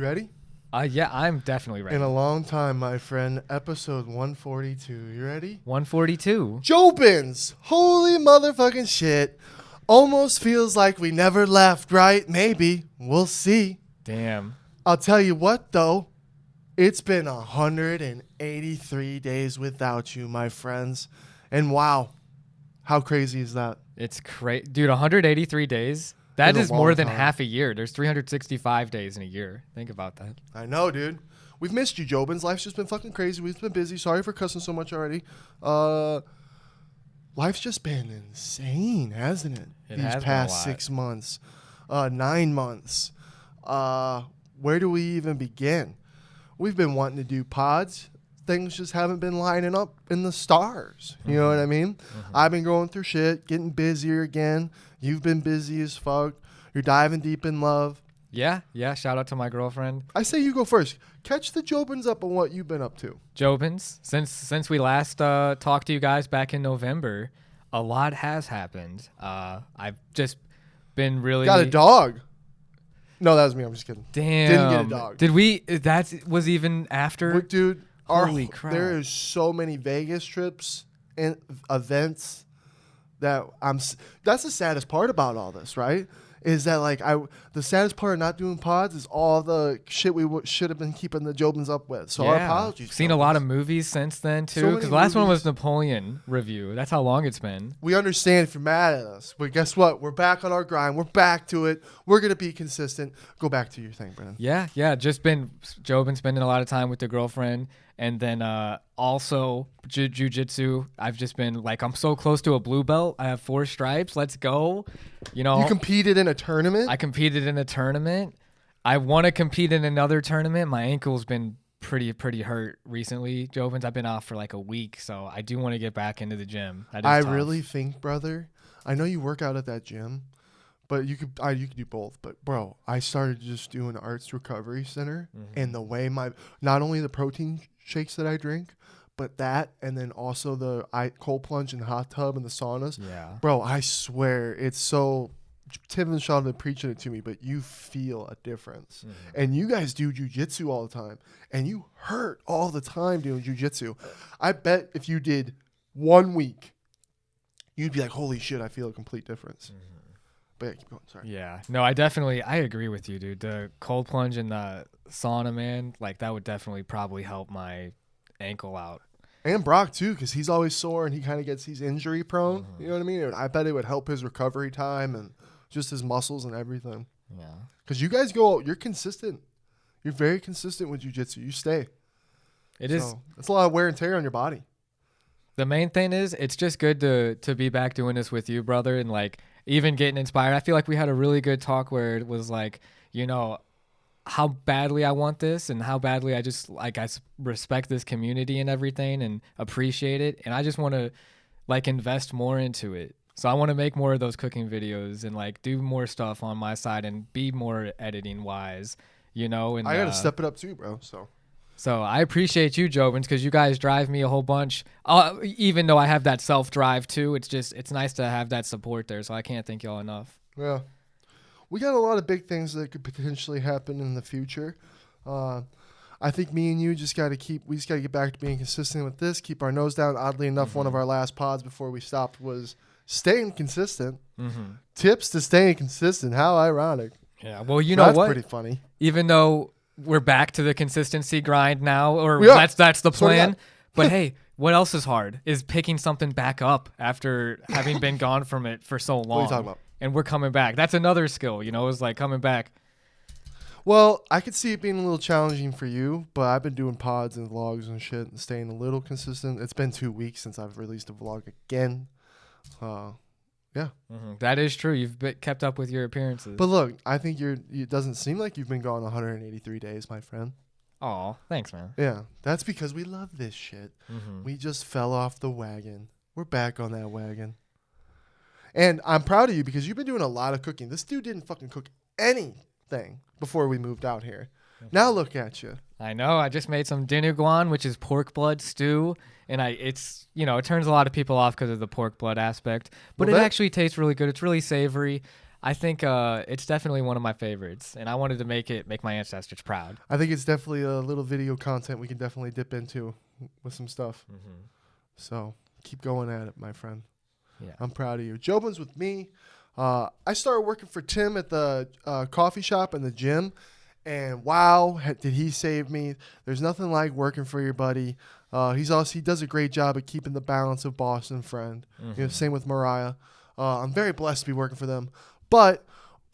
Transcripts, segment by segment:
You ready? Yeah, I'm definitely ready. In a long time, my friend. Episode 142. You ready? 142. JOBINS! Holy motherfucking shit. Almost feels like we never left, right? Maybe. We'll see. Damn. I'll tell you what, though. It's been 183 days without you, my friends. And wow, how crazy is that? It's crazy. Dude, 183 days? That It's a is more long than time. half a year. There's 365 days in a year. Think about that. I know, dude. We've missed you, JOBINS. Life's just been fucking crazy. We've been busy. Sorry for cussing so much already. Life's just been insane, hasn't it? It These has been a past lot. 6 months, 9 months. Where do we even begin? We've been wanting to do pods. Things just haven't been lining up in the stars. You know what I mean? I've been going through shit, getting busier again. You've been busy as fuck. You're diving deep in love. Yeah. Shout out to my girlfriend. I say you go first. Catch the JOBINS up on what you've been up to. JOBINS. Since we last talked to you guys back in November, a lot has happened. I've just been really... Got a dog. No, that was me. I'm just kidding. Damn. Didn't get a dog. Did we... That was even after... Dude, Holy crap. There is so many Vegas trips and events that that's the saddest part about all this, right? Is that like the saddest part of not doing pods is all the shit we should have been keeping the JOBINS up with. So our apologies. Seen a lot of movies since then too. So Because many the last one movies. was Napoleon review. That's how long it's been. We understand if you're mad at us, but guess what? We're back on our grind. We're back to it. We're gonna be consistent. Go back to your thing, Brennan. Yeah. Just been JOBINS spending a lot of time with the girlfriend, and then also jiu-jitsu. I've just been like, I'm so close to a blue belt. I have 4 stripes. Let's go. You know, You competed in a tournament. I competed in a tournament. I want to compete in another tournament. My ankle's been pretty hurt recently, JOBINS. I've been off for like a week, so I do want to get back into the gym. That is I tough. really think, brother. I know you work out at that gym, but you could do both. But bro, I started just doing Arts Recovery Center, and the way not only the protein shakes that I drink, but that, and then also the cold plunge and hot tub and the saunas. Yeah. Bro, I swear it's so. Tim and Sean have been preaching it to me, but you feel a difference. And you guys do jujitsu all the time, and you hurt all the time doing jujitsu. I bet if you did 1 week, you'd be like, holy shit, I feel a complete difference. But yeah, keep going. Sorry. Yeah. No, I agree with you, dude. The cold plunge and the sauna, man, like that would definitely probably help my ankle out. And Brock, too, because he's always sore and he's injury prone. You know what I mean? And I bet it would help his recovery time and just his muscles and everything. Yeah. Because you guys you're consistent. You're very consistent with jiu-jitsu. You stay. It is. It's a lot of wear and tear on your body. The main thing is it's just good to be back doing this with you, brother, and like even getting inspired. I feel like we had a really good talk where it was like, you know, how badly I want this and how badly I just like I respect this community and everything and appreciate it, and I just want to like invest more into it. So I want to make more of those cooking videos and like do more stuff on my side and be more editing wise, you know. And I got to step it up too, bro. So I appreciate you, JOBINS, because you guys drive me a whole bunch. Even though I have that self-drive too, it's nice to have that support there. So I can't thank y'all enough. Yeah. We got a lot of big things that could potentially happen in the future. I think me and you just got to get back to being consistent with this, keep our nose down. Oddly enough, one of our last pods before we stopped was staying consistent. Tips to staying consistent. How ironic. Yeah. Well, you know that's what? Pretty funny. Even though we're back to the consistency grind now, or We are. that's the Swear to plan. God. But hey, what else is hard is picking something back up after having been gone from it for so long. What are you talking about? And we're coming back. That's another skill, you know, is like coming back. Well, I could see it being a little challenging for you, but I've been doing pods and vlogs and shit and staying a little consistent. It's been 2 weeks since I've released a vlog again. Yeah. That is true. You've kept up with your appearances. But look, I think it doesn't seem like you've been gone 183 days, my friend. Aw, thanks, man. Yeah, that's because we love this shit. We just fell off the wagon. We're back on that wagon. And I'm proud of you because you've been doing a lot of cooking. This dude didn't fucking cook anything before we moved out here. Now look at you. I know. I just made some dinuguan, which is pork blood stew, and it's it turns a lot of people off because of the pork blood aspect, but Well, it actually tastes really good. It's really savory. I think it's definitely one of my favorites, and I wanted to make my ancestors proud. I think it's definitely a little video content we can definitely dip into with some stuff. Mm-hmm. So keep going at it, my friend. Yeah. I'm proud of you. Jobin's with me. I started working for Tim at the coffee shop and the gym, and wow, did he save me. There's nothing like working for your buddy. He does a great job at keeping the balance of boss and friend. Mm-hmm. Same with Mariah. I'm very blessed to be working for them. But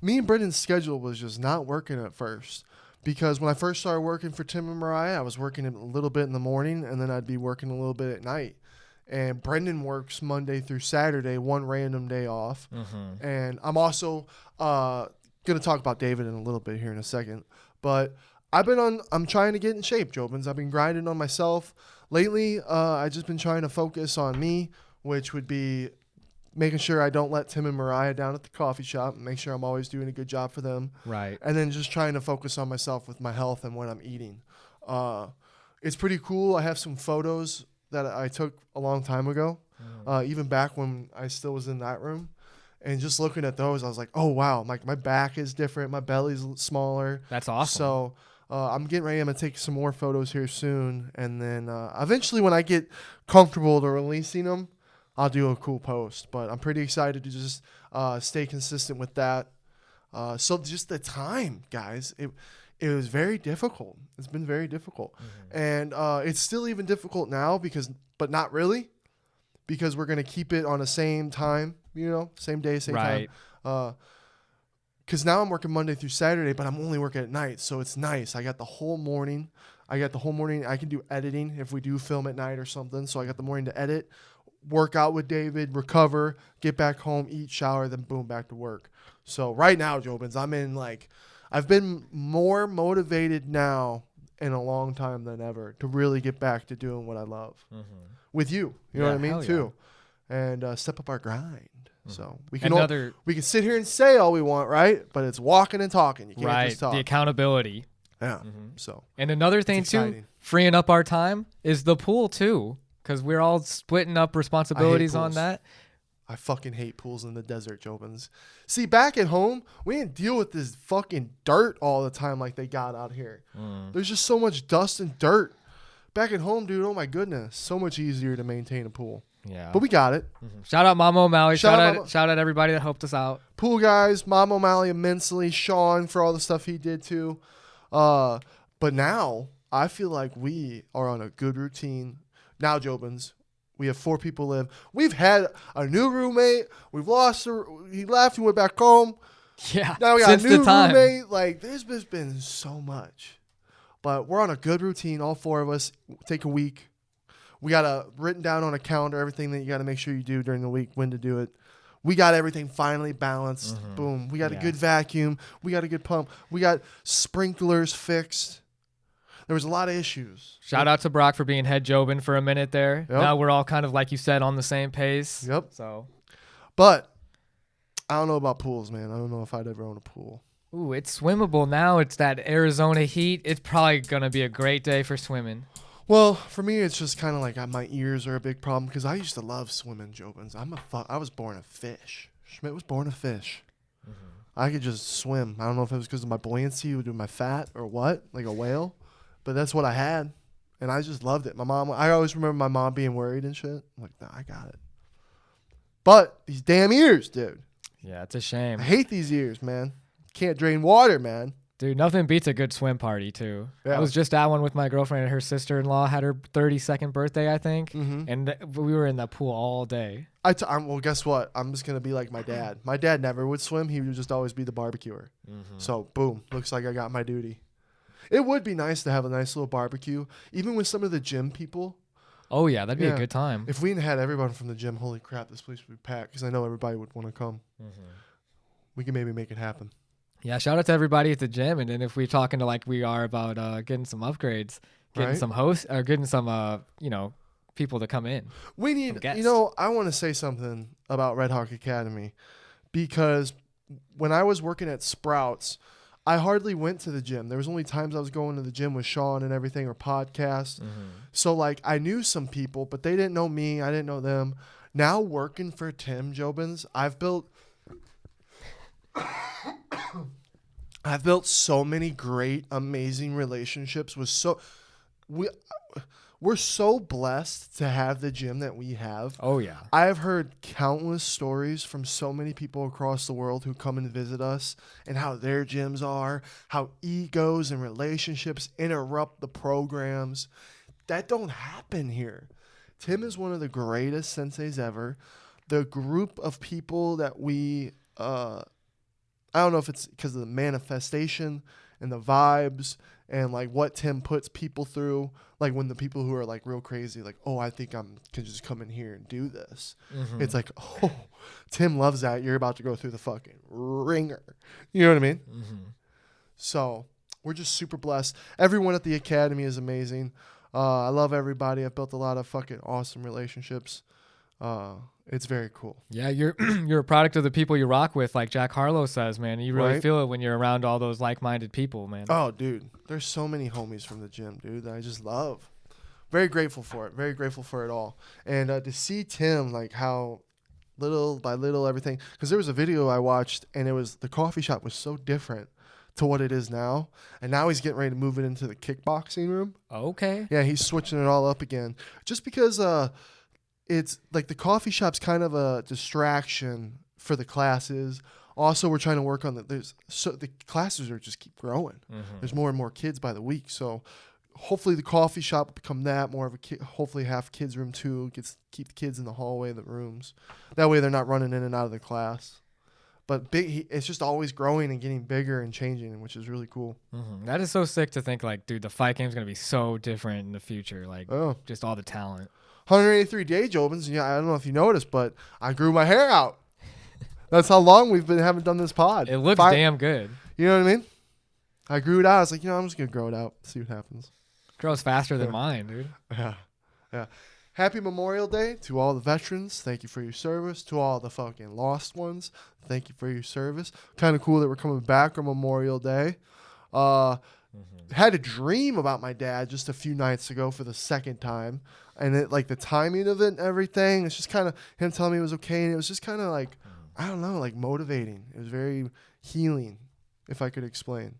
me and Brendan's schedule was just not working at first. Because when I first started working for Tim and Mariah, I was working a little bit in the morning, and then I'd be working a little bit at night. And Brendan works Monday through Saturday, one random day off. Mm-hmm. And I'm also going to talk about David in a little bit here in a second. But I'm trying to get in shape, Jobins. I've been grinding on myself. Lately, I've just been trying to focus on me, which would be making sure I don't let Tim and Mariah down at the coffee shop, and make sure I'm always doing a good job for them. Right. And then just trying to focus on myself with my health and what I'm eating. It's pretty cool. I have some photos that I took a long time ago, even back when I still was in that room. And just looking at those, I was like, oh, wow, my back is different. My belly's smaller. That's awesome. So I'm getting ready. I'm going to take some more photos here soon. And then eventually when I get comfortable to releasing them, I'll do a cool post. But I'm pretty excited to just stay consistent with that. So just the time, guys, it was very difficult. It's been very difficult. Mm-hmm. And it's still even difficult now but not really, because we're going to keep it on the same time, same day, same time. Because now I'm working Monday through Saturday, but I'm only working at night. So it's nice. I got the whole morning. I can do editing if we do film at night or something. So I got the morning to edit, work out with David, recover, get back home, eat, shower, then boom, back to work. So right now, Jobins, I've been more motivated now in a long time than ever to really get back to doing what I love with you. You know what I mean? Too. And step up our grind. So we can sit here and say all we want, right? But it's walking and talking. You can't just talk. The accountability. Yeah. So. And another thing too, freeing up our time is the pool too, because we're all splitting up responsibilities on that. I fucking hate pools in the desert, Jobins. See, back at home, we didn't deal with this fucking dirt all the time like they got out here. There's just so much dust and dirt. Back at home, dude, oh my goodness. So much easier to maintain a pool. Yeah. But we got it. Shout out Mama O'Malley. Shout out everybody that helped us out. Pool guys, Mama O'Malley immensely. Sean for all the stuff he did too. But now, I feel like we are on a good routine. Now, Jobins, we have 4 people live. We've had a new roommate. We've lost he left. He went back home. Yeah. Now we got a new roommate. Like, there's just been so much. But we're on a good routine. All 4 of us take a week. We got written down on a calendar everything that you got to make sure you do during the week, when to do it. We got everything finally balanced. Boom. We got a good vacuum. We got a good pump. We got sprinklers fixed. There was a lot of issues. Shout out to Brock for being head Jobin for a minute there. Yep. Now we're all kind of, like you said, on the same pace. Yep. So, but I don't know about pools, man. I don't know if I'd ever own a pool. Ooh, it's swimmable now. It's that Arizona heat. It's probably going to be a great day for swimming. Well, for me, it's just kind of like my ears are a big problem because I used to love swimming, Jobins. I was born a fish. Schmidt was born a fish. I could just swim. I don't know if it was because of my buoyancy or my fat or what, like a whale. But that's what I had, and I just loved it. I always remember my mom being worried and shit. I'm like, nah, I got it. But these damn ears, dude. Yeah, it's a shame. I hate these ears, man. Can't drain water, man. Dude, nothing beats a good swim party, too. Yeah. I was just at one with my girlfriend, and her sister-in-law had her 32nd birthday, I think, and we were in the pool all day. Well, guess what? I'm just going to be like my dad. My dad never would swim. He would just always be the barbecuer. So, boom, looks like I got my duty. It would be nice to have a nice little barbecue, even with some of the gym people. Oh, yeah, that'd be a good time. If we had everyone from the gym, holy crap, this place would be packed because I know everybody would want to come. We can maybe make it happen. Yeah, shout out to everybody at the gym. And then if we're talking to like we are about getting some upgrades, getting some hosts, or getting some, people to come in. We need, I want to say something about Red Hawk Academy because when I was working at Sprouts, I hardly went to the gym. There was only times I was going to the gym with Sean and everything or podcasts. So, like, I knew some people, but they didn't know me. I didn't know them. Now working for Tim Jobins, I've built I've built so many great, amazing relationships with we we're so blessed to have the gym that we have. Oh yeah. I have heard countless stories from so many people across the world who come and visit us and how their gyms are, how egos and relationships interrupt the programs. That don't happen here. Tim is one of the greatest senseis ever. The group of people that we, I don't know if it's because of the manifestation and the vibes and like what Tim puts people through. Like when the people who are like real crazy, like, oh, I think can just come in here and do this. Mm-hmm. It's like, oh, Tim loves that. You're about to go through the fucking ringer. You know what I mean? Mm-hmm. So we're just super blessed. Everyone at the academy is amazing. I love everybody. I've built a lot of fucking awesome relationships. It's very cool. Yeah, you're a product of the people you rock with, like Jack Harlow says, man. You really feel it when you're around all those like-minded people, man. Oh, dude. There's so many homies from the gym, dude, that I just love. Very grateful for it. Very grateful for it all. And to see Tim, like how little by little everything. Because there was a video I watched, and the coffee shop was so different to what it is now. And now he's getting ready to move it into the kickboxing room. Okay. Yeah, he's switching it all up again. Just because it's like the coffee shop's kind of a distraction for the classes. Also, we're trying to work on the classes are just keep growing. Mm-hmm. There's more and more kids by the week. So hopefully the coffee shop will become that more of a hopefully half kids room too. Keep the kids in the hallway of the rooms. That way they're not running in and out of the class. But it's just always growing and getting bigger and changing, which is really cool. Mm-hmm. That is so sick to think, like, dude, the fight game's going to be so different in the future. Like, just all the talent. 183 day JOBINS. Yeah, I don't know if you noticed, but I grew my hair out. That's how long haven't done this pod. It looks damn good. You know what I mean? I grew it out. I was like, I'm just going to grow it out, see what happens. Grows faster than mine, dude. Yeah. Happy Memorial Day to all the veterans. Thank you for your service. To all the fucking lost ones, thank you for your service. Kind of cool that we're coming back on Memorial Day. Had a dream about my dad just a few nights ago for the second time. And the timing of it and everything, it's just kind of him telling me it was okay. And it was just kind of like, I don't know, like motivating. It was very healing, if I could explain.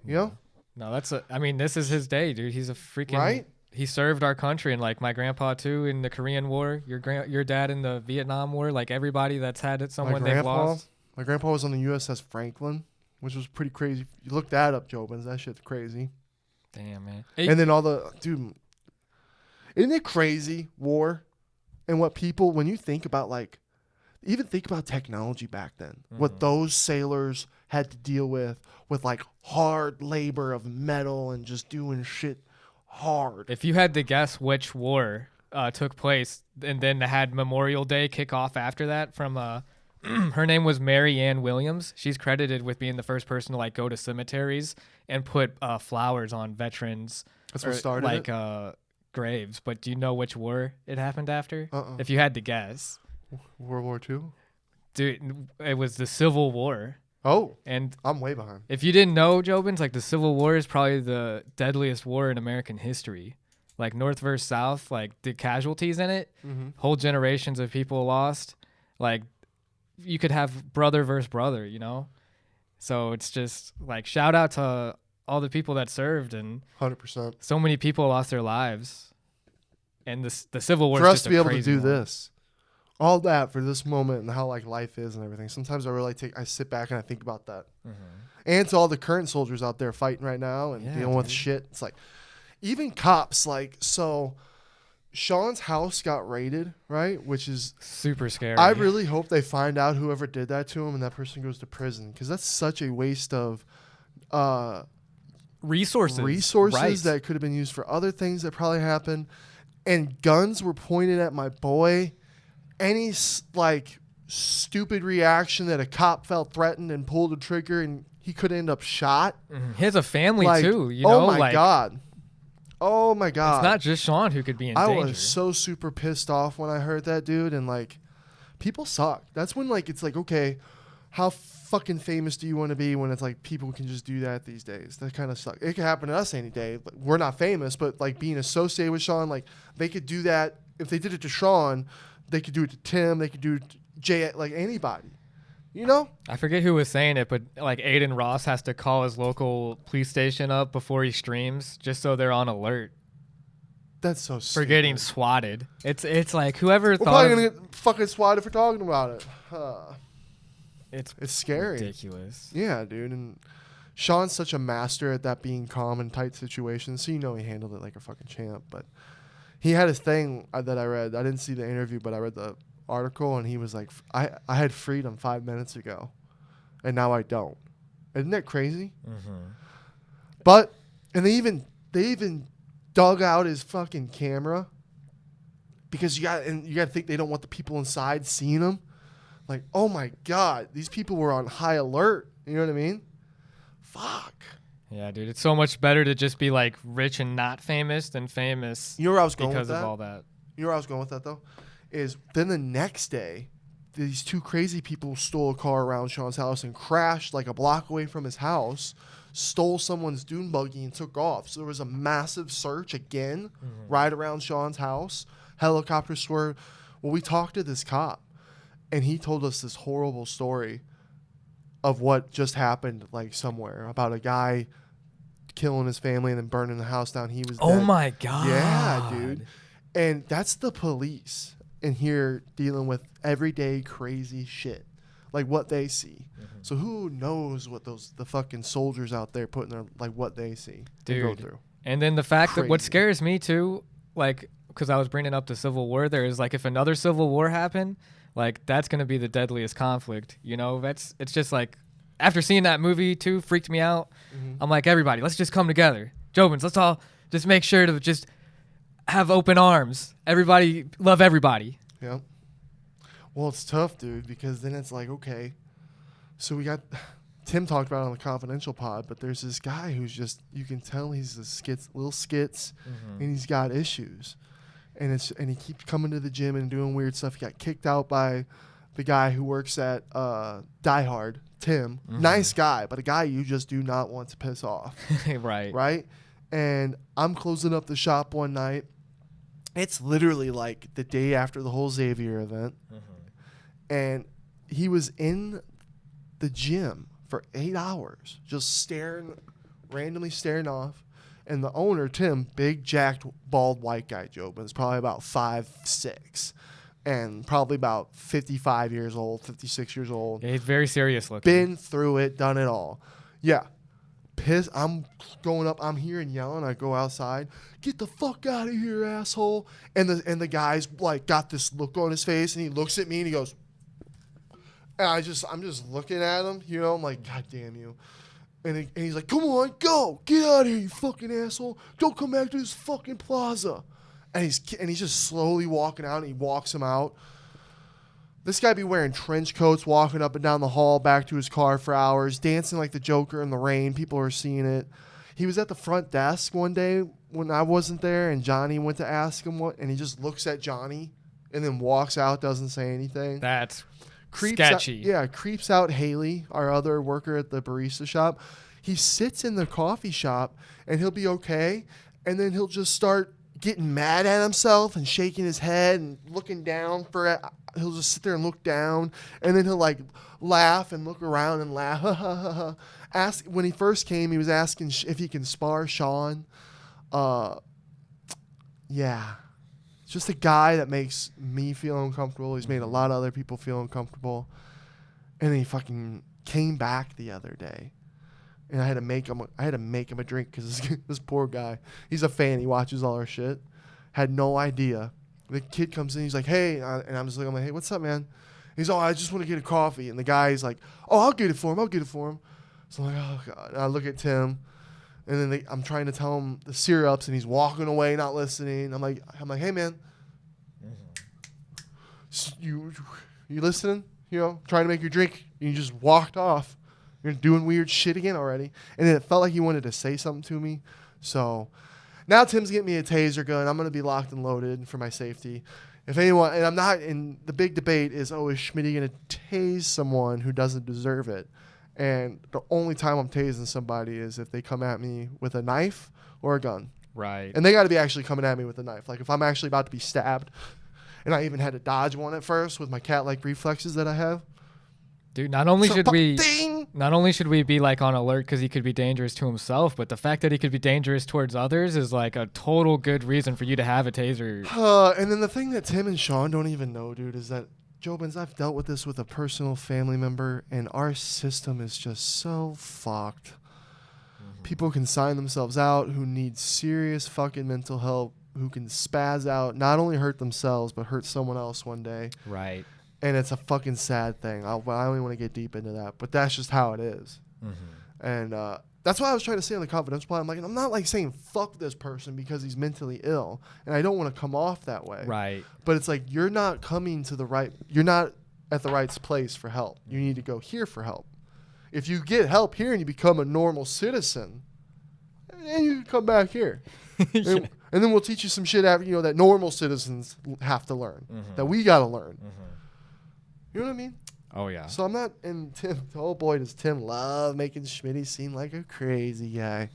You know? No, this is his day, dude. He's a freaking... Right? He served our country, and like my grandpa too in the Korean War, your dad in the Vietnam War, like everybody that's had someone they've lost. My grandpa was on the USS Franklin, which was pretty crazy. You look that up, JOBINS. That shit's crazy. Damn, man. And then dude, isn't it crazy, war? And what people, when you think about even think about technology back then, what those sailors had to deal with like hard labor of metal and just doing shit hard. If you had to guess which war took place and then had Memorial Day kick off after that from her name was Mary Ann Williams. She's credited with being the first person to go to cemeteries and put flowers on veterans. That's what started graves. But do you know which war it happened after? If you had to guess. World War II? Dude, it was the Civil War. Oh, and I'm way behind. If you didn't know, JOBINS, the Civil War is probably the deadliest war in American history. Like North versus South, the casualties in it, whole generations of people lost. You could have brother versus brother, you know? So it's just shout out to all the people that served, and 100%. So many people lost their lives. And the Civil War for us to be able to do this. All that for this moment and how life is and everything. Sometimes I sit back and I think about that. And to all the current soldiers out there fighting right now and dealing with shit. It's even cops, so Sean's house got raided, right? Which is super scary. I really hope they find out whoever did that to him and that person goes to prison, because that's such a waste of resources that could have been used for other things that probably happened. And guns were pointed at my boy. Any stupid reaction that a cop felt threatened and pulled a trigger and he could end up shot. He has a family too, you know? God. Oh my God. It's not just Sean who could be in danger. I was so super pissed off when I heard that, dude. And people suck. That's when it's okay, how fucking famous do you want to be when it's people can just do that these days? That kind of sucks. It could happen to us any day. We're not famous, but being associated with Sean, they could do that. If they did it to Sean, they could do it to Tim. They could do it to Jay, anybody. You know? I forget who was saying it, but like Aiden Ross has to call his local police station up before he streams just so they're on alert That's so for stupid. getting swatted. It's like whoever We're thought probably of, going to get fucking swatted for talking about it. it's scary. ridiculous. Yeah, dude. And Sean's such a master at that, being calm in tight situations. So, he handled it like a fucking champ. But he had his thing that I read. I didn't see the interview, but I read the article, and he was like, I had freedom 5 minutes ago, and now I don't. Isn't that crazy? Mm-hmm. But, and they even dug out his fucking camera, because you got to think they don't want the people inside seeing him. Like, oh my God, these people were on high alert. You know what I mean? Fuck. Yeah, dude, it's so much better to just be like rich and not famous than famous. You know where I was going because with that? of all that. You know where I was going with that, though? Is then the next day, these two crazy people stole a car around Sean's house and crashed like a block away from his house, stole someone's dune buggy and took off. So there was a massive search again right around Sean's house. Helicopters swerved. Well, we talked to this cop, and he told us this horrible story of what just happened, like somewhere, about a guy killing his family and then burning the house down. He was dead. Oh my God. Yeah, dude. And that's the police in here dealing with everyday crazy shit, like what they see. So who knows what the fucking soldiers out there putting their, like, what they see, dude, go through. And then the fact that what Crazy. scares me too, like, because I was bringing up the Civil War there, is like if another Civil War happened, like that's going to be the deadliest conflict. It's just like, after seeing that movie too, freaked me out. I'm like, everybody, let's just come together. JOBINS, let's all just make sure to just have open arms. Everybody love everybody. Yeah. Well, it's tough, dude, because then it's like, okay, so we got, Tim talked about it on the Confidential pod, but there's this guy who's just, you can tell he's little skits, and he's got issues. And he keeps coming to the gym and doing weird stuff. He got kicked out by the guy who works at Die Hard, Tim. Nice guy, but a guy you just do not want to piss off. Right. Right? And I'm closing up the shop one night. It's literally like the day after the whole Xavier event. And he was in the gym for 8 hours, just randomly staring off. And the owner, Tim, big, jacked, bald, white guy, JOBINS, probably about 5'6", and probably about 55 years old, 56 years old. Yeah, he's very serious looking. Been through it, done it all. Yeah. Pissed. I'm going up. I'm hearing yelling. I go outside. Get the fuck out of here, asshole. And the guy's like got this look on his face, and he looks at me and he goes, and I'm just looking at him, I'm like, God damn you. And he's like, come on, go. Get out of here, you fucking asshole. Don't come back to this fucking plaza. And he's just slowly walking out, and he walks him out. This guy be wearing trench coats, walking up and down the hall back to his car for hours, dancing like the Joker in the rain. People are seeing it. He was at the front desk one day when I wasn't there, and Johnny went to ask him what, and he just looks at Johnny and then walks out, doesn't say anything. That's sketchy. Creeps out Haley, our other worker at the barista shop. He sits in the coffee shop, and he'll be okay, and then he'll just start getting mad at himself and shaking his head and looking down he'll just sit there and look down, and then he'll like laugh and look around and laugh. When he first came, he was asking if he can spar Sean. Yeah. It's just a guy that makes me feel uncomfortable. He's made a lot of other people feel uncomfortable. And then he fucking came back the other day. And I had to make him a drink because this poor guy, he's a fan. He watches all our shit. Had no idea. The kid comes in. He's like, hey. And I'm just like, hey, what's up, man? He's, I just want to get a coffee. And the guy's like, I'll get it for him. So I'm like, oh, God. And I look at Tim. And then I'm trying to tell him the syrups. And he's walking away, not listening. I'm like, hey, man. You listening? Trying to make your drink. And you just walked off. You're doing weird shit again already. And then it felt like he wanted to say something to me. So now Tim's getting me a taser gun. I'm going to be locked and loaded for my safety. If anyone, and I'm not, and the big debate is Schmitty going to tase someone who doesn't deserve it? And the only time I'm tasing somebody is if they come at me with a knife or a gun. Right. And they got to be actually coming at me with a knife. Like if I'm actually about to be stabbed, and I even had to dodge one at first with my cat-like reflexes that I have. Dude, not only should we Ding! not only should we be like on alert because he could be dangerous to himself, but the fact that he could be dangerous towards others is like a total good reason for you to have a taser. And then the thing that Tim and Sean don't even know, dude, is that Jobins, I've dealt with this with a personal family member, and our system is just so fucked. People can sign themselves out who need serious fucking mental help, who can spaz out, not only hurt themselves, but hurt someone else one day. Right. And it's a fucking sad thing. I don't even want to get deep into that, but that's just how it is. And that's why I was trying to say on the confidential part. I'm like, I'm not like saying fuck this person because he's mentally ill, and I don't want to come off that way. Right. But it's like you're not coming to the right. You're not at the right place for help. You need to go here for help. If you get help here and you become a normal citizen, and you can come back here. And then we'll teach you some shit after, that normal citizens have to learn, that we got to learn. You know what I mean? Oh, yeah. So I'm not, and Tim, oh boy, does Tim love making Schmitty seem like a crazy guy.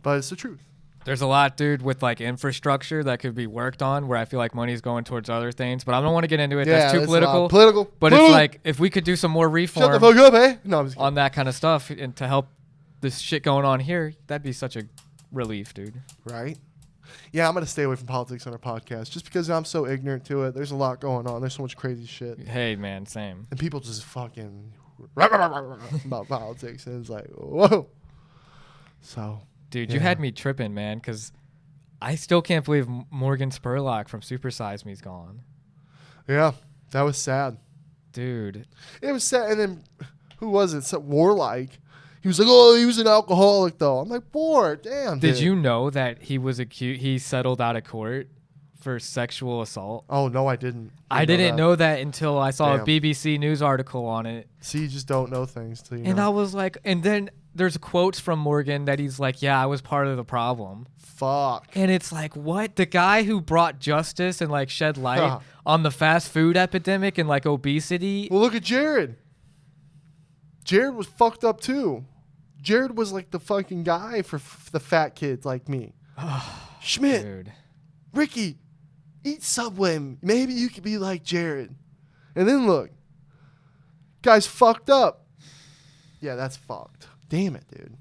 But it's the truth. There's a lot, dude, with like infrastructure that could be worked on where I feel like money's going towards other things. But I don't want to get into it. That's too political. But it's like if we could do some more reform Shut the fuck up, eh? No, I'm just kidding. On that kind of stuff and to help this shit going on here, that'd be such a relief, dude. Right? Yeah, I'm going to stay away from politics on our podcast just because I'm so ignorant to it. There's a lot going on. There's so much crazy shit. Hey, man, same. And people just fucking about politics. And it's like, whoa. So. Dude, you had me tripping, man, because I still can't believe Morgan Spurlock from Super Size Me's gone. Yeah, that was sad. Dude. It was sad. And then, who was it? Warlike. He was like, oh, he was an alcoholic, though. I'm like, boy, damn, Did you know that he was accused? He settled out of court for sexual assault? Oh, no, I didn't. I didn't know that until I saw Damn. a BBC News article on it. See, you just don't know things till you And know. I was like, and then there's quotes from Morgan that he's like, yeah, I was part of the problem. Fuck. And it's like, what? The guy who brought justice and like shed light on the fast food epidemic and like obesity. Well, look at Jared. Jared was fucked up, too. Jared was like the fucking guy for the fat kids like me. Schmidt, Dude. Ricky, eat Subway. Maybe you could be like Jared. And then look. Guy's fucked up. Yeah, that's fucked. Damn it, dude.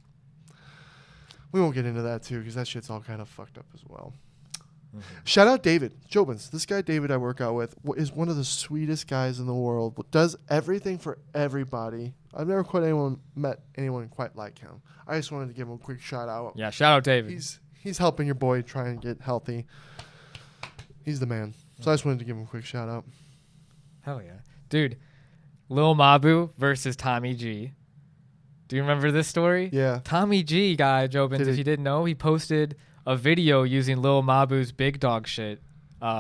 We won't get into that, too, because that shit's all kind of fucked up as well. Shout out David Jobins. This guy David I work out with is one of the sweetest guys in the world. Does everything for everybody. I've never met anyone quite like him. I just wanted to give him a quick shout out. Yeah, shout out David. He's helping your boy try and get healthy. He's the man. So I just wanted to give him a quick shout out. Hell yeah. Dude, Lil Mabu versus Tommy G. Do you remember this story? Yeah. Tommy G, guy, Jobins, if you didn't know, he posted a video using Lil Mabu's Big Dog Shit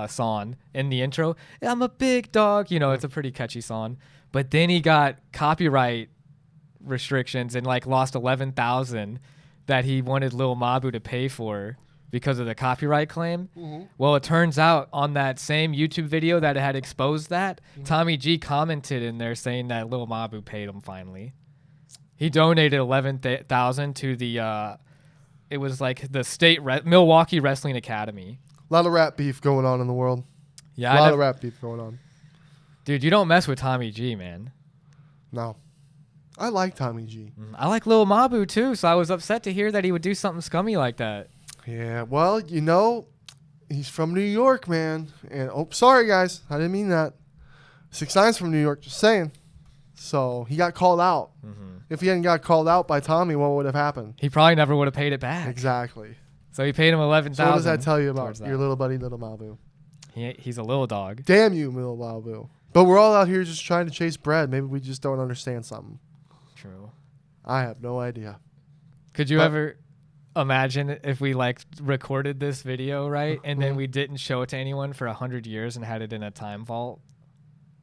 song in the intro. I'm a big dog. It's a pretty catchy song. But then he got copyright restrictions and like lost $11,000 that he wanted Lil Mabu to pay for because of the copyright claim. Well, it turns out on that same YouTube video that had exposed that, Tommy G commented in there saying that Lil Mabu paid him finally. He donated $11,000 to the it was like the state Milwaukee Wrestling Academy. A lot of rap beef going on in the world. Yeah, a lot of rap beef going on. Dude, you don't mess with Tommy G, man. No. I like Tommy G. I like Lil Mabu, too, so I was upset to hear that he would do something scummy like that. Yeah, well, he's from New York, man. And sorry, guys. I didn't mean that. 6ix9ine's from New York, just saying. So he got called out. If he hadn't got called out by Tommy, what would have happened? He probably never would have paid it back. Exactly. So he paid him $11,000. So what does that tell you about your little buddy, Little Mabu? He's a little dog. Damn you, Little Mabu. But we're all out here just trying to chase bread. Maybe we just don't understand something. True. I have no idea. Could you ever imagine if we like recorded this video, right? And then we didn't show it to anyone for 100 years and had it in a time vault?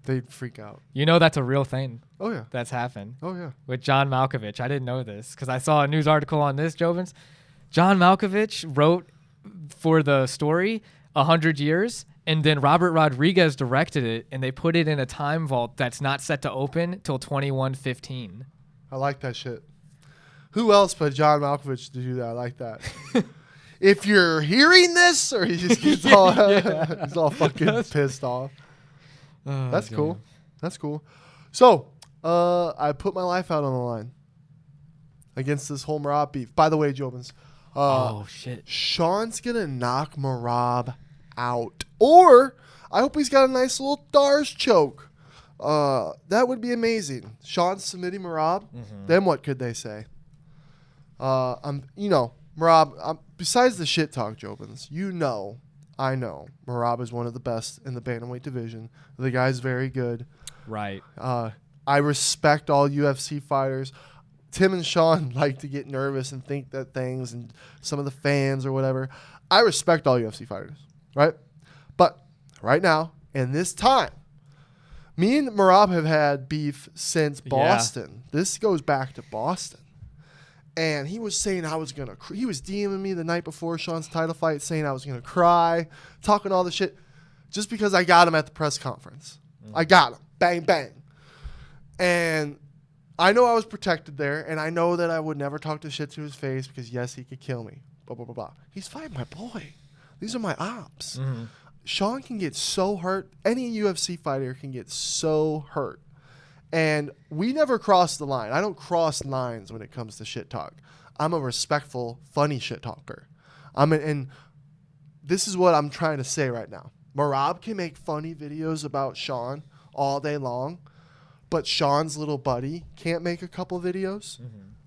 They'd freak out. That's a real thing. Oh, yeah. That's happened. Oh, yeah. With John Malkovich. I didn't know this because I saw a news article on this, Jobins. John Malkovich wrote for the story 100 years, and then Robert Rodriguez directed it, and they put it in a time vault that's not set to open till 2115. I like that shit. Who else but John Malkovich to do that? I like that. If you're hearing this, or he just gets all, he's all fucking pissed off. That's cool. That's cool. So, I put my life out on the line against this whole Merab beef. By the way, Jobins, oh shit, Sean's gonna knock Merab out, or I hope he's got a nice little Dars choke. That would be amazing. Sean's submitting Merab. Then what could they say? Merab. Besides the shit talk, Jobins, I know Merab is one of the best in the bantamweight division. The guy's very good. Right. I respect all UFC fighters. Tim and Sean like to get nervous and think that things, and some of the fans or whatever. I respect all UFC fighters, right? But right now, in this time, me and Merab have had beef since Boston. Yeah. This goes back to Boston. And he was saying I was going to he was DMing me the night before Sean's title fight saying I was going to cry, talking all the shit just because I got him at the press conference. I got him. Bang, bang. And I know I was protected there, and I know that I would never talk to shit to his face because, yes, he could kill me. Blah, blah, blah, blah. He's fighting my boy. These are my ops. Sean can get so hurt. Any UFC fighter can get so hurt. And we never cross the line. I don't cross lines when it comes to shit talk. I'm a respectful, funny shit talker. And this is what I'm trying to say right now. Merab can make funny videos about Sean all day long, but Sean's little buddy can't make a couple videos.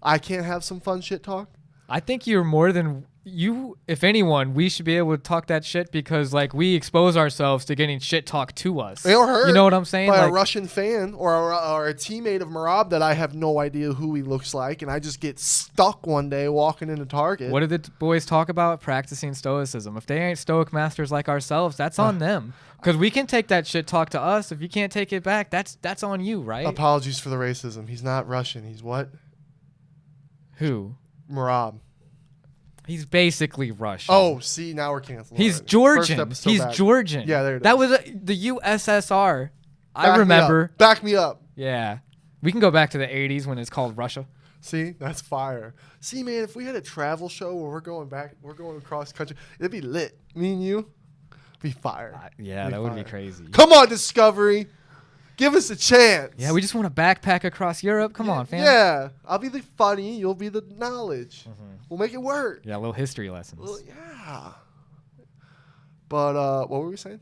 I can't have some fun shit talk. I think you're more than you. If anyone, we should be able to talk that shit because, like, we expose ourselves to getting shit talked to us. Or hurt. You know what I'm saying? By like, a Russian fan or a teammate of Merab that I have no idea who he looks like, and I just get stuck one day walking into Target. What do the boys talk about? Practicing stoicism. If they ain't stoic masters like ourselves, that's on them. Because we can take that shit talk to us. If you can't take it back, that's on you, right? Apologies for the racism. He's not Russian. He's what? Who? Merab. He's basically Russian. Oh, see, now we're canceling. He's Georgian. He's Georgian. Yeah, there it is. That was the USSR. I remember. Back me up. Yeah. We can go back to the 80s when it's called Russia. See, that's fire. See, man, if we had a travel show where we're going across country, it'd be lit. Me and you, be fire. Yeah, that would be crazy. Come on, Discovery. Give us a chance. Yeah, we just want to backpack across Europe. Come on, fam. Yeah, I'll be the funny. You'll be the knowledge. We'll make it work. Yeah, little history lessons. Well, yeah. But what were we saying?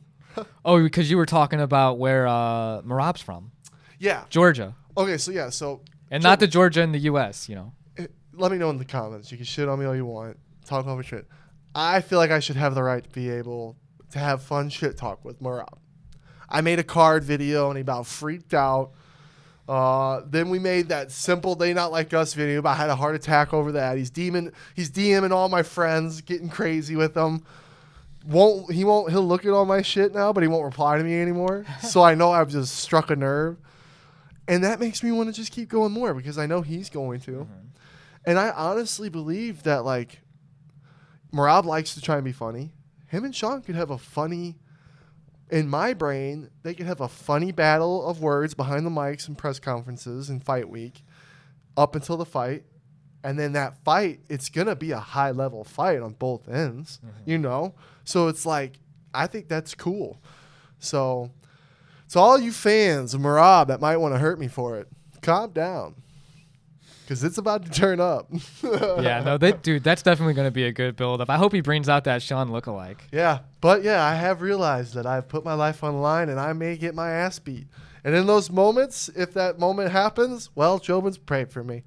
Oh, because you were talking about where Merab's from. Yeah. Georgia. Okay, so and not the Georgia in the U.S., you know. Let me know in the comments. You can shit on me all you want. Talk all my shit. I feel like I should have the right to be able to have fun shit talk with Merab. I made a card video and he about freaked out. Then we made that simple They Not Like Us video, but I had a heart attack over that. He's DMing all my friends, getting crazy with them. He'll look at all my shit now, but he won't reply to me anymore. So I know I've just struck a nerve. And that makes me want to just keep going more because I know he's going to. And I honestly believe that, like, Merab likes to try and be funny. Him and Sean could have a funny... In my brain, they could have a funny battle of words behind the mics and press conferences and fight week up until the fight. And then that fight, it's going to be a high-level fight on both ends, you know? So it's like, I think that's cool. So to all you fans of Merab that might want to hurt me for it, calm down. Because it's about to turn up. Yeah, no, dude, that's definitely going to be a good build-up. I hope he brings out that Sean lookalike. Yeah, but yeah, I have realized that I've put my life on the line and I may get my ass beat. And in those moments, if that moment happens, well, Jobin's pray for me.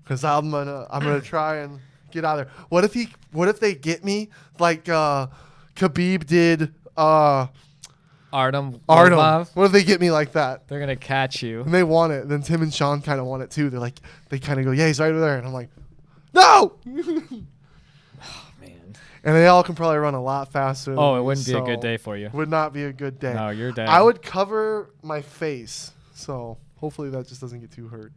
Because I'm gonna try and get out of there. What if they get me like Khabib did Artem. What if they get me like that? They're gonna catch you. And they want it. Then Tim and Sean kind of want it too. They kind of go, yeah, he's right over there. And I'm like, no. Oh man. And they all can probably run a lot faster. Oh, it wouldn't be a good day for you. Would not be a good day. No, you're dead. I would cover my face, so hopefully that just doesn't get too hurt.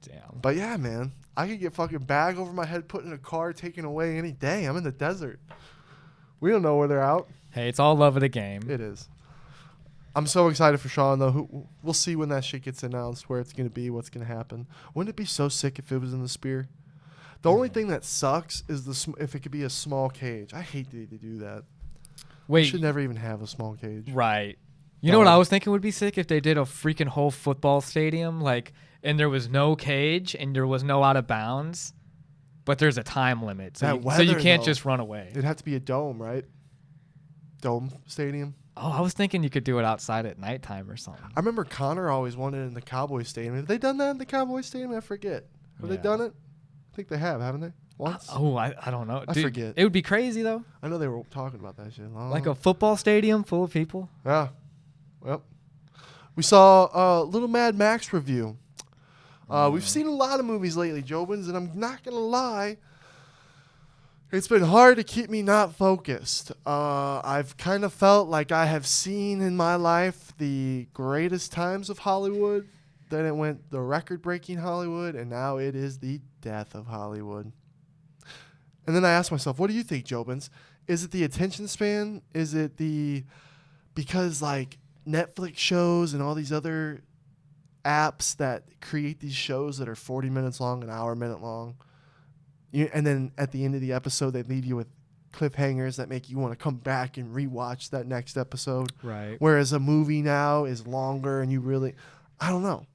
Damn. But yeah, man, I could get fucking bag over my head, put in a car, taken away any day. I'm in the desert. We don't know where they're out. Hey, it's all love of the game. It is. I'm so excited for Sean, though. We'll see when that shit gets announced, where it's going to be, what's going to happen. Wouldn't it be so sick if it was in the Spear? The only thing that sucks is if it could be a small cage. I hate that they do that. Wait. You should never even have a small cage. Right. You know what I was thinking would be sick if they did a freaking whole football stadium, like, and there was no cage and there was no out of bounds, but there's a time limit, so you can't just run away. It'd have to be a dome, right? Dome stadium. Oh, I was thinking you could do it outside at nighttime or something. I remember Connor always wanted it in the Cowboy Stadium. Have they done that in the Cowboy Stadium? I forget. Have they done it? I think they have, haven't they? Once? I don't know. I forget. It would be crazy, though. I know they were talking about that shit. Like a football stadium full of people? Yeah. Well, we saw a little Mad Max review. We've seen a lot of movies lately, Jobins, and I'm not going to lie. It's been hard to keep me not focused. I've kind of felt like I have seen in my life the greatest times of Hollywood. Then it went the record-breaking Hollywood, and now it is the death of Hollywood. And then I asked myself, what do you think, Jobins? Is it the attention span? Is it because like Netflix shows and all these other apps that create these shows that are 40 minutes long, an hour, minute long? And then at the end of the episode, they leave you with cliffhangers that make you want to come back and rewatch that next episode. Right. Whereas a movie now is longer and you really, I don't know.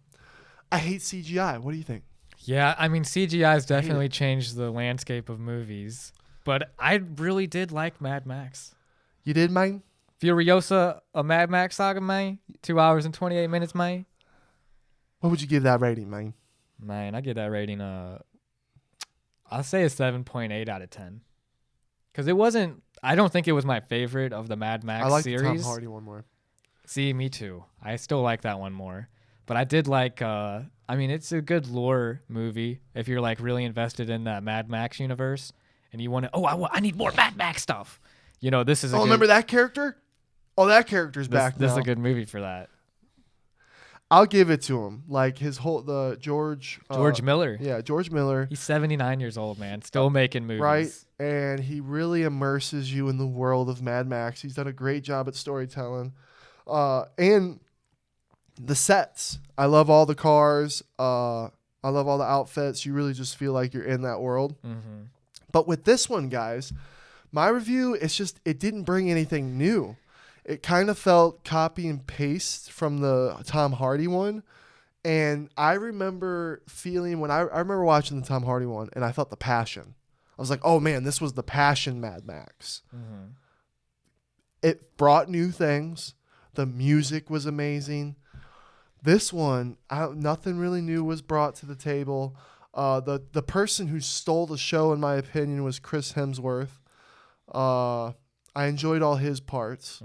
I hate CGI. What do you think? Yeah, I mean, CGI has definitely changed the landscape of movies, but I really did like Mad Max. You did, man? Furiosa, a Mad Max saga, man? 2 hours and 28 minutes, man? What would you give that rating, man? Man, I give that rating I'll say a 7.8 out of 10. Because it wasn't, I don't think it was my favorite of the Mad Max series. I like the Tom Hardy one more. See, me too. I still like that one more. But I did like, I mean, it's a good lore movie if you're like really invested in that Mad Max universe and you want to, I need more Mad Max stuff. You know, this is remember that character? Oh, that character's back now. This is a good movie for that. I'll give it to him. Like George Miller. Yeah, George Miller. He's 79 years old, man. Still making movies. Right. And he really immerses you in the world of Mad Max. He's done a great job at storytelling. And the sets. I love all the cars. I love all the outfits. You really just feel like you're in that world. Mm-hmm. But with this one, guys, my review, it didn't bring anything new. It kind of felt copy and paste from the Tom Hardy one. And I remember feeling I remember watching the Tom Hardy one and I felt the passion. I was like, oh man, this was the passion Mad Max. Mm-hmm. It brought new things. The music was amazing. This one, nothing really new was brought to the table. The person who stole the show, in my opinion, was Chris Hemsworth. I enjoyed all his parts.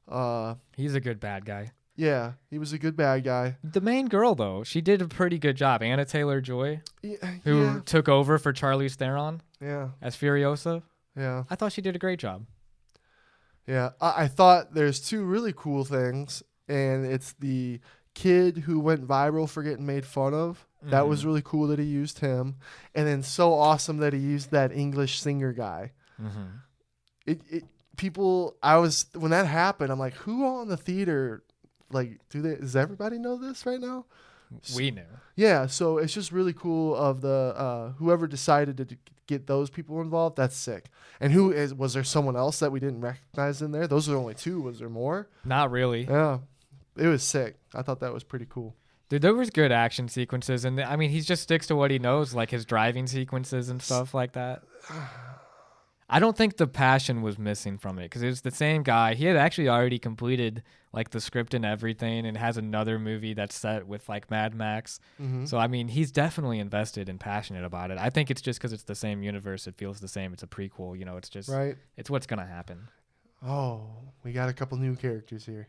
Mm-hmm. He's a good bad guy. Yeah, he was a good bad guy. The main girl, though, she did a pretty good job. Anna Taylor-Joy, who took over for Charlize Theron as Furiosa. Yeah. I thought she did a great job. Yeah, I thought there's two really cool things, and it's the kid who went viral for getting made fun of. Mm-hmm. That was really cool that he used him. And then so awesome that he used that English singer guy. Mm-hmm. When that happened, I'm like, who all in the theater, like, does everybody know this right now? We knew. Yeah, so it's just really cool of the whoever decided to get those people involved. That's sick. And was there someone else that we didn't recognize in there? Those are only two. Was there more? Not really. Yeah, it was sick. I thought that was pretty cool. Dude, there was good action sequences, and I mean, he just sticks to what he knows, like his driving sequences and stuff like that. I don't think the passion was missing from it because it was the same guy. He had actually already completed like the script and everything, and has another movie that's set with like Mad Max. Mm-hmm. So I mean, he's definitely invested and passionate about it. I think it's just because it's the same universe. It feels the same. It's a prequel. You know, it's just right. It's what's gonna happen. Oh, we got a couple new characters here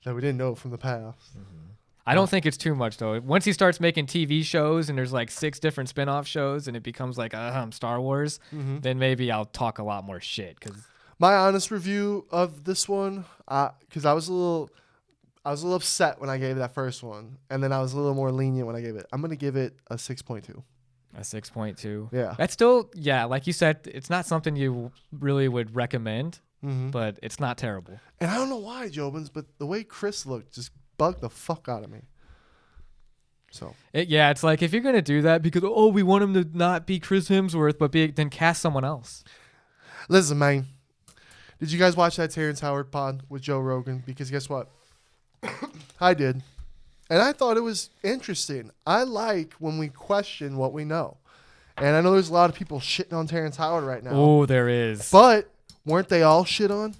that we didn't know from the past. Mm-hmm. I don't think it's too much, though. Once he starts making TV shows and there's like 6 different spin-off shows and it becomes like Star Wars, then maybe I'll talk a lot more shit. Cause my honest review of this one, because I was a little upset when I gave that first one, and then I was a little more lenient when I gave it. I'm gonna give it a 6.2. A 6.2. Yeah. That's still, like you said, it's not something you really would recommend, but it's not terrible. And I don't know why, Jobins, but the way Chris looked just bugged the fuck out of me. So it's like if you're gonna do that because we want him to not be Chris Hemsworth, but then cast someone else. Listen, man, Did you guys watch that Terrence Howard pod with Joe Rogan? Because guess what? I did. And I thought it was interesting. I like when we question what we know. And I know there's a lot of people shitting on Terrence Howard right now. Oh, there is. But weren't they all shit on?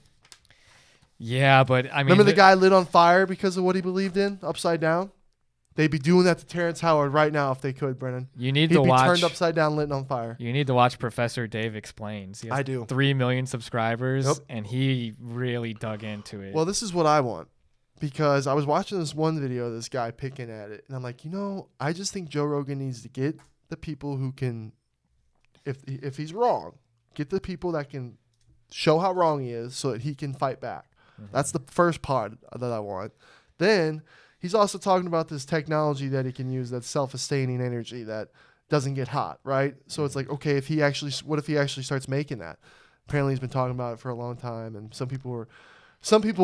Yeah, but I mean, remember the guy lit on fire because of what he believed in, upside down? They'd be doing that to Terrence Howard right now if they could, Brennan. You need He'd to be watch. turned upside down, lit on fire. You need to watch Professor Dave Explains. He has I do. 3 million subscribers, Yep. and he really dug into it. Well, this is what I want. Because I was watching this one video of this guy picking at it, and I'm like, I just think Joe Rogan needs to get the people who can, if he's wrong, get the people that can show how wrong he is so that he can fight back. Mm-hmm. That's the first part that I want. Then he's also talking about this technology that he can use that's self-sustaining energy that doesn't get hot, right? So it's like, okay, what if he actually starts making that? Apparently he's been talking about it for a long time, and some people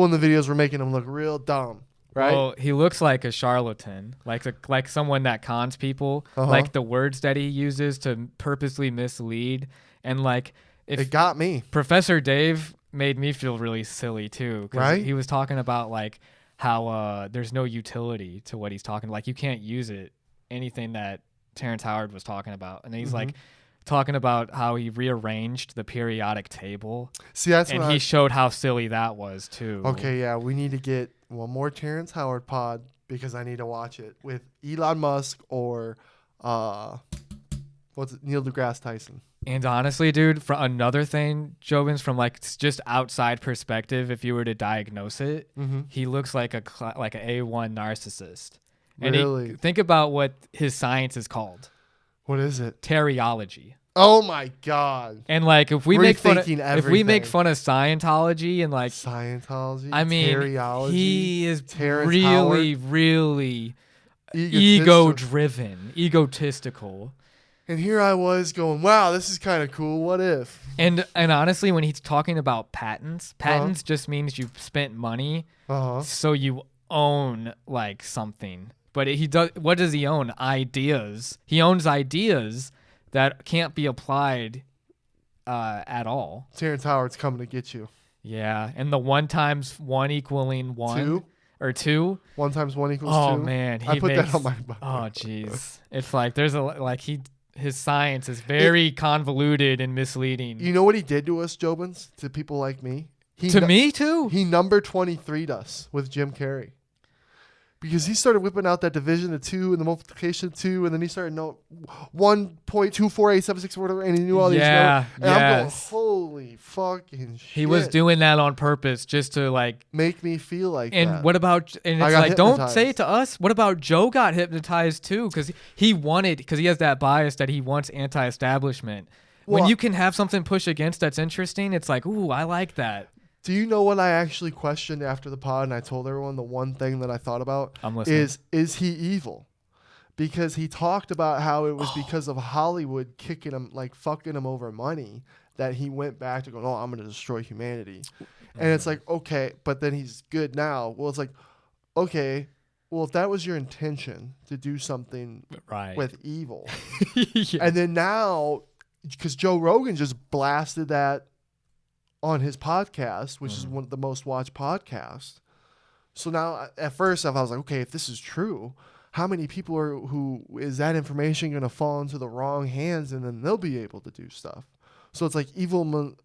in the videos were making him look real dumb, right? Well, he looks like a charlatan, like someone that cons people, like the words that he uses to purposely mislead, and like it got me. Professor Dave made me feel really silly too, right? He was talking about like how there's no utility to what he's talking, like you can't use it, anything that Terrence Howard was talking about, and then he's like talking about how he rearranged the periodic table. See, that's and he showed how silly that was too. Okay, yeah, we need to get one more Terrence Howard pod because I need to watch it with Elon Musk or Neil deGrasse Tyson. And honestly, dude, for another thing, JOBINS, from like just outside perspective, if you were to diagnose it, he looks like an A1 narcissist. Really? And think about what his science is called. What is it? Teriology. Oh my God! And like, if we make fun of Scientology and like Scientology, I mean, teriology, he is Terrence really, Howard, really ego-driven, egotistical. And here I was going, wow, this is kind of cool. What if? And honestly, when he's talking about patents just means you've spent money, so you own like something. But he does. What does he own? Ideas. He owns ideas that can't be applied at all. Terrence Howard's coming to get you. Yeah, and the 1 × 1 = 1. 2? Or 2? 1 × 1 = 2. Oh man, I put that on my. Oh jeez, it's like there's his science is very convoluted and misleading. You know what he did to us, JOBINS? To people like me. Me too. He number 23'd us with Jim Carrey. Because he started whipping out that division of 2 and the multiplication of 2, and then he started 1.24876 whatever, and he knew all these numbers. And I'm going, holy fucking shit. He was doing that on purpose just to like make me feel like and that. What about, and it's like, don't say it to us. What about Joe got hypnotized too? Because he has that bias that he wants anti-establishment. When you can have something push against that's interesting, it's like, ooh, I like that. Do you know what I actually questioned after the pod? And I told everyone the one thing that I thought about is he evil? Because he talked about how it was because of Hollywood kicking him, like fucking him over money, that he went back to go, I'm going to destroy humanity. And it's like, okay, but then he's good now. Well, it's like, okay, well, if that was your intention to do something with evil, and then now, because Joe Rogan just blasted that on his podcast, which is one of the most watched podcasts. So now, at first, I was like, okay, if this is true, how many people is that information going to fall into the wrong hands, and then they'll be able to do stuff? So it's like evil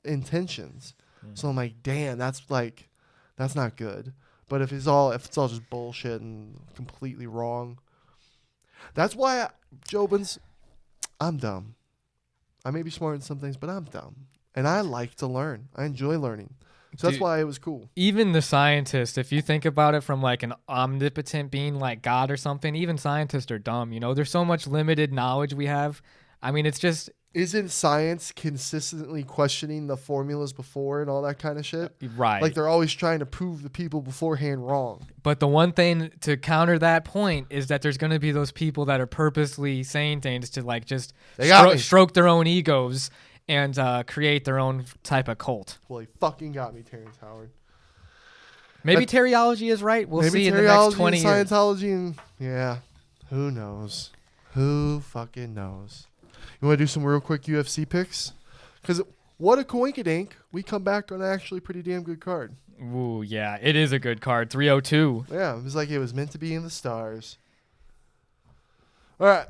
intentions. So I'm like, damn, that's not good. But if it's all just bullshit and completely wrong, that's why, JOBINS, I'm dumb. I may be smart in some things, but I'm dumb. And I like to learn. I enjoy learning. So that's why it was cool. Even the scientists, if you think about it from like an omnipotent being like God or something, even scientists are dumb. You know, there's so much limited knowledge we have. I mean, it's just... Isn't science consistently questioning the formulas before and all that kind of shit? Right. Like they're always trying to prove the people beforehand wrong. But the one thing to counter that point is that there's going to be those people that are purposely saying things to like just stroke their own egos and create their own type of cult. Well, he fucking got me, Terrence Howard. Maybe teriology is right. We'll see in the next 20 years. Scientology and yeah, who knows? Who fucking knows? You want to do some real quick UFC picks? Because what a coinkydink. We come back on actually pretty damn good card. Ooh, yeah. It is a good card. 302. Yeah, it was like it was meant to be in the stars. All right.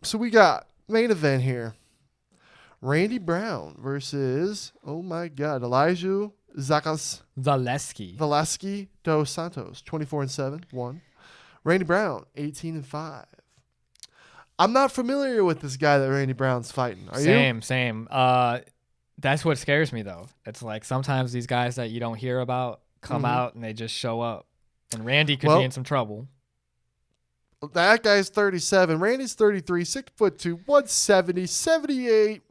So we got main event here. Randy Brown versus, oh my God, Elijah Zaleski dos Santos, 24-7, 1. Randy Brown, 18-5. I'm not familiar with this guy that Randy Brown's fighting. Are you? Same. That's what scares me, though. It's like sometimes these guys that you don't hear about come out and they just show up. And Randy could be in some trouble. That guy's 37. Randy's 33, 6'2", 170, 78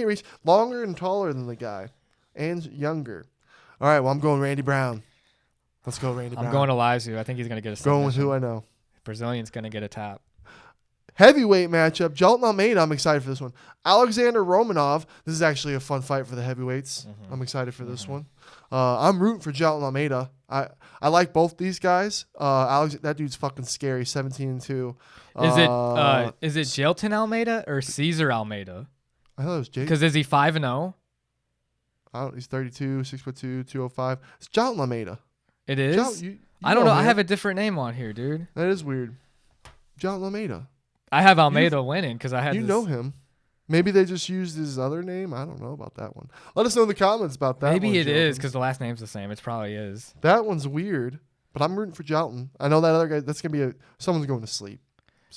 reach, longer and taller than the guy, and younger. All right, well, I'm going Randy Brown. Let's go, Randy Brown. I'm going Elijah. I think he's going to get a submission. Going with who I know. Brazilian's going to get a tap. Heavyweight matchup. Jalton Almeida, I'm excited for this one. Alexander Romanov. This is actually a fun fight for the heavyweights. I'm excited for this one. I'm rooting for Jalton Almeida. I like both these guys. That dude's fucking scary. 17-2. Is it Jalton Almeida or Cesar Almeida? I thought it was Jake. Because is he 5-0? He's 32, 6'2", 205. It's Jalton Almeida. It is? I don't know. I have a different name on here, dude. That is weird. Jalton Almeida. I have Almeida winning because I had know him. Maybe they just used his other name. I don't know about that one. Let us know in the comments about that. Maybe it is because the last name's the same. It probably is. That one's weird, but I'm rooting for Jalton. I know that other guy. That's gonna be someone's going to sleep.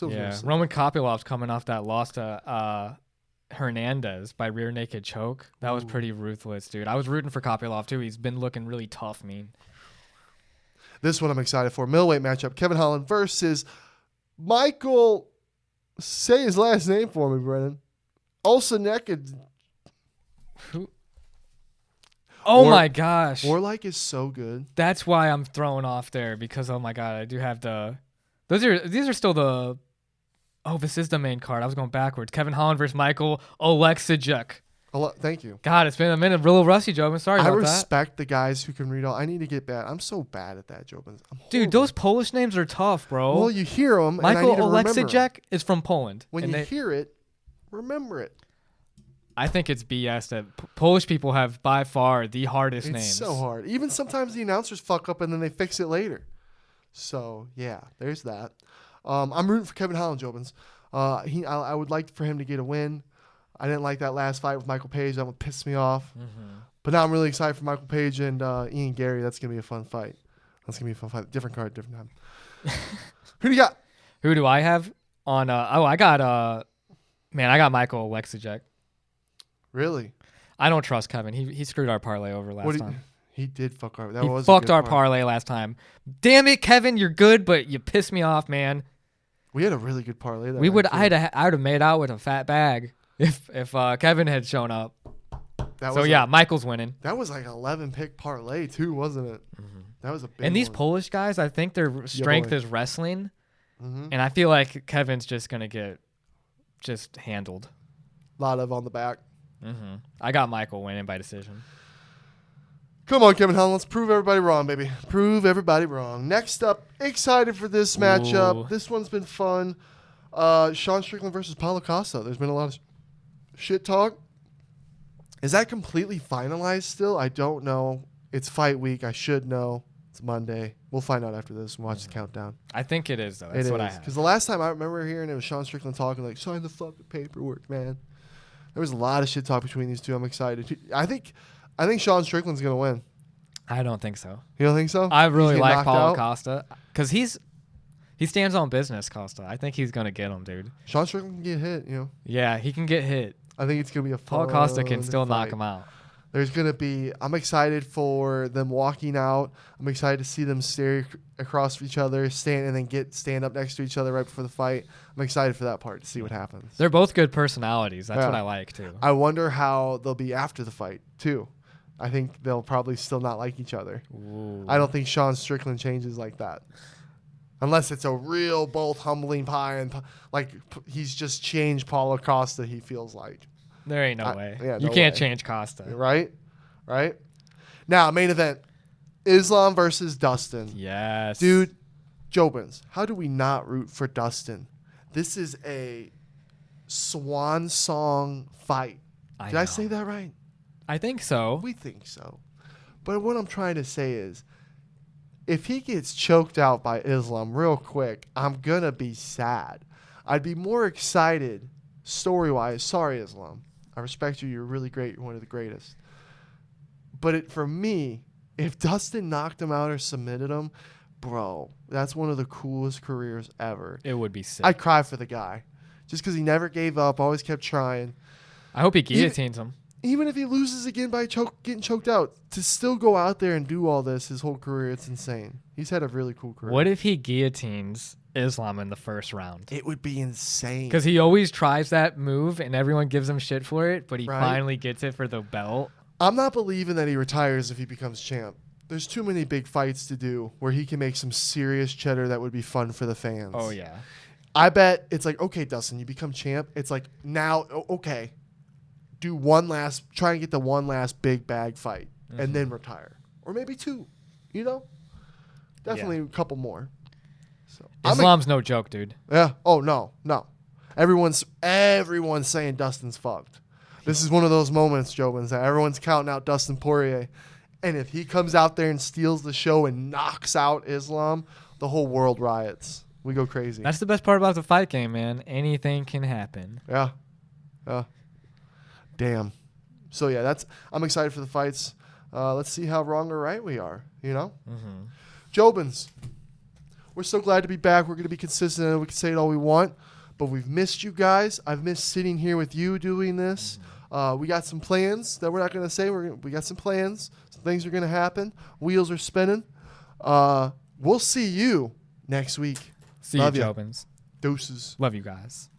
Roman Kopilov's coming off that loss to Hernandez by rear naked choke. That was pretty ruthless, dude. I was rooting for Kopilov too. He's been looking really tough, This one I'm excited for. Middleweight matchup. Kevin Holland versus Michael. Say his last name for me, Brennan. Olsenekid. Who? Oh my gosh. Warlike is so good. That's why I'm thrown off there because oh my god, I do have the. These are still the. Oh, this is the main card. I was going backwards. Kevin Holland versus Michael Oleksiejczuk. Thank you. God, it's been a minute. Real rusty, Jobin. Sorry about that. I respect the guys who can read all. I need to get bad. I'm so bad at that, Jobin. Dude, those Polish names are tough, bro. Well, you hear them. Michael Oleksiejczuk is from Poland. When you hear it, remember it. I think it's BS that Polish people have by far the hardest names. It's so hard. Even sometimes the announcers fuck up and then they fix it later. So, yeah, there's that. I'm rooting for Kevin Holland, Jobins. I would like for him to get a win. I didn't like that last fight with Michael Page. That one pissed me off. But now I'm really excited for Michael Page and Ian Gary. That's going to be a fun fight. Different card, different time. Who do you got? Who do I have on? I got Michael Oleksiejczuk. Really? I don't trust Kevin. He screwed our parlay over last time. He did fuck our. He fucked our parlay last time. Damn it, Kevin, you're good, but you pissed me off, man. We had a really good parlay. I would have made out with a fat bag if Kevin had shown up. Michael's winning. That was like an 11 pick parlay too, wasn't it? That was a big. And these Polish guys, I think their strength is wrestling, and I feel like Kevin's just gonna get just handled. A lot of on the back. I got Michael winning by decision. Come on, Kevin Holland. Let's prove everybody wrong, baby. Prove everybody wrong. Next up, excited for this matchup. This one's been fun. Sean Strickland versus Paulo Costa. There's been a lot of shit talk. Is that completely finalized still? I don't know. It's fight week. I should know. It's Monday. We'll find out after this and watch the countdown. I think it is, though. That's what I have. Because the last time I remember hearing it was Sean Strickland talking like, sign the fucking paperwork, man. There was a lot of shit talk between these two. I'm excited. I think Sean Strickland's going to win. I don't think so. You don't think so? I really like Paulo Costa because he stands on business, Costa. I think he's going to get him, dude. Sean Strickland can get hit, Yeah, he can get hit. I think it's going to be a fun Paulo Costa can still knock him out. There's going to be – I'm excited for them walking out. I'm excited to see them stare across each other, stand up next to each other right before the fight. I'm excited for that part to see what happens. They're both good personalities. That's what I like, too. I wonder how they'll be after the fight, too. I think they'll probably still not like each other. Ooh. I don't think Sean Strickland changes like that. Unless it's a real both humbling pie and he's just changed Paulo Costa, he feels like. There ain't no way. Yeah, you can't change Costa. Right? Now, main event. Islam versus Dustin. Yes. Dude, Jobins, how do we not root for Dustin? This is a swan song fight. Did I say that right? I think so. We think so. But what I'm trying to say is, if he gets choked out by Islam real quick, I'm going to be sad. I'd be more excited story-wise. Sorry, Islam. I respect you. You're really great. You're one of the greatest. But for me, if Dustin knocked him out or submitted him, bro, that's one of the coolest careers ever. It would be sick. I'd cry for the guy. Just because he never gave up, always kept trying. I hope he guillotines him. Even if he loses again by getting choked out, to still go out there and do all this his whole career, it's insane. He's had a really cool career. What if he guillotines Islam in the first round? It would be insane. Because he always tries that move and everyone gives him shit for it, but he finally gets it for the belt. I'm not believing that he retires if he becomes champ. There's too many big fights to do where he can make some serious cheddar that would be fun for the fans. Oh, yeah. I bet it's like, okay, Dustin, you become champ. It's like, now, okay, try and get the one last big bag fight and then retire. Or maybe two, Definitely a couple more. So Islam's no joke, dude. Yeah. Oh, no. Everyone's saying Dustin's fucked. This is one of those moments, Jobins, that everyone's counting out Dustin Poirier. And if he comes out there and steals the show and knocks out Islam, the whole world riots. We go crazy. That's the best part about the fight game, man. Anything can happen. Yeah. Damn. So, yeah, I'm excited for the fights. Let's see how wrong or right we are, Jobins, we're so glad to be back. We're going to be consistent and we can say it all we want, but we've missed you guys. I've missed sitting here with you doing this. We got some plans that we're not going to say. We got some plans. Some things are going to happen. Wheels are spinning. We'll see you next week. See you, Jobins. Deuces. Love you guys.